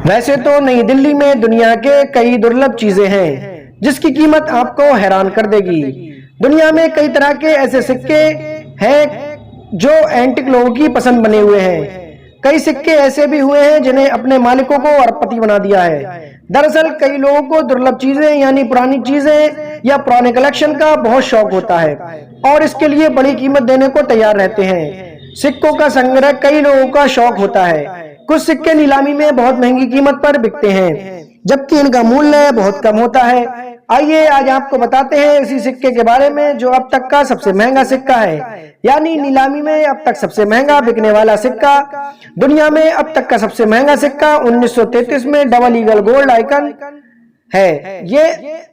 वैसे तो नई दिल्ली में दुनिया के कई दुर्लभ चीजें हैं जिसकी कीमत आपको हैरान कर देगी। दुनिया में कई तरह के ऐसे सिक्के हैं जो एंटिक लोगों की पसंद बने हुए हैं। कई सिक्के ऐसे भी हुए हैं जिन्हें अपने मालिकों को अरबपति बना दिया है। दरअसल कई लोगों को दुर्लभ चीजें यानी पुरानी चीजें या पुराने कलेक्शन का बहुत शौक होता है और इसके लिए बड़ी कीमत देने को तैयार रहते हैं। सिक्कों का संग्रह कई लोगों का शौक होता है। कुछ सिक्के नीलामी में बहुत महंगी कीमत पर बिकते हैं जबकि इनका मूल्य बहुत कम होता है। आइए आज आपको बताते हैं इसी सिक्के के बारे में जो अब तक का सबसे महंगा सिक्का है, यानी नीलामी में अब तक सबसे महंगा बिकने वाला सिक्का। दुनिया में अब तक का सबसे महंगा सिक्का 1933 में डबल ईगल गोल्ड आइकन है। ये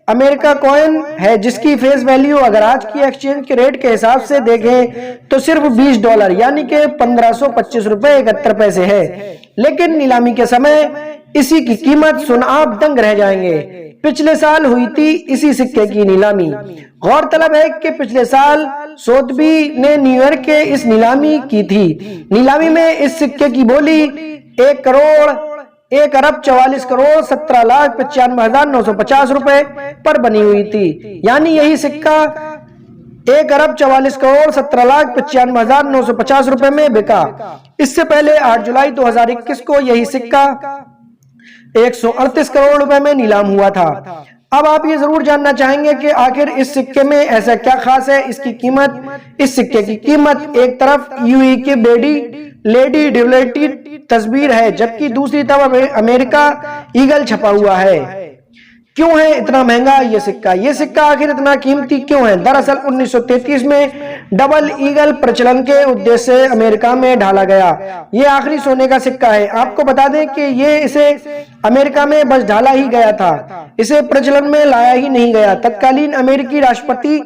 अमेरिका कॉइन है जिसकी फेस वैल्यू अगर आज की एक्सचेंज के रेट के हिसाब से देखें तो सिर्फ $20 यानी कि 1525 रुपए 71 पैसे है। लेकिन नीलामी के समय इसी की कीमत सुन आप दंग रह जाएंगे। पिछले साल हुई थी इसी सिक्के की नीलामी। गौरतलब है कि पिछले साल सोथबी ने न्यूयॉर्क के इस नीलामी की थी। नीलामी में इस सिक्के की बोली 1,44,17,95,950 रुपए पर बनी हुई थी, यानी यही सिक्का 1,44,17,95,950 रुपए में बिका। इससे पहले 8 जुलाई 2021 को यही सिक्का 138 करोड़ रुपए में नीलाम हुआ था। अब आप ये जरूर जानना चाहेंगे कि आखिर इस सिक्के में ऐसा क्या खास है। इस सिक्के की कीमत एक तरफ यूएई की लेडी डिवलेटी तस्वीर है जबकि दूसरी तरफ अमेरिका ईगल छपा हुआ है। क्यों है इतना महंगा ये सिक्का? ये सिक्का आखिर इतना कीमती क्यों है? दरअसल 1933 में डबल ईगल प्रचलन के उद्देश्य से अमेरिका में ढाला गया। ये आखिरी सोने का सिक्का है। आपको बता दें कि इसे अमेरिका में बस ढाला ही गया था, इसे प्रचलन में लाया ही नहीं गया। तत्कालीन अमेरिकी राष्ट्रपति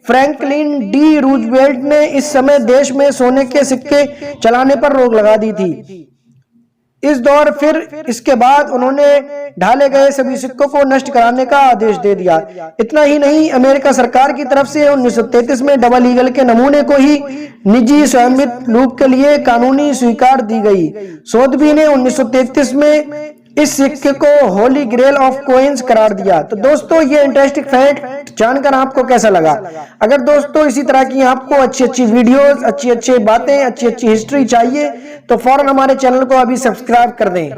फ्रैंकलिन डी रूजवेल्ट ने इस समय देश में सोने के सिक्के चलाने पर रोक लगा दी थी। इस दौर फिर इसके बाद उन्होंने ढाले गए सभी सिक्कों को नष्ट कराने का आदेश दे दिया। इतना ही नहीं, अमेरिका सरकार की तरफ से 1933 में डबल ईगल के नमूने को ही निजी स्वामित्व लूप के लिए कानूनी स्वीकार दी गई। सोथबी ने 1933 में इस सिक्के को होली ग्रेल ऑफ कॉइन्स करार दिया। तो दोस्तों ये इंटरेस्टिंग फैक्ट जानकर आपको कैसा लगा? अगर दोस्तों इसी तरह की आपको अच्छी वीडियोस, अच्छी बातें, अच्छी हिस्ट्री चाहिए तो फौरन हमारे चैनल को अभी सब्सक्राइब कर दें।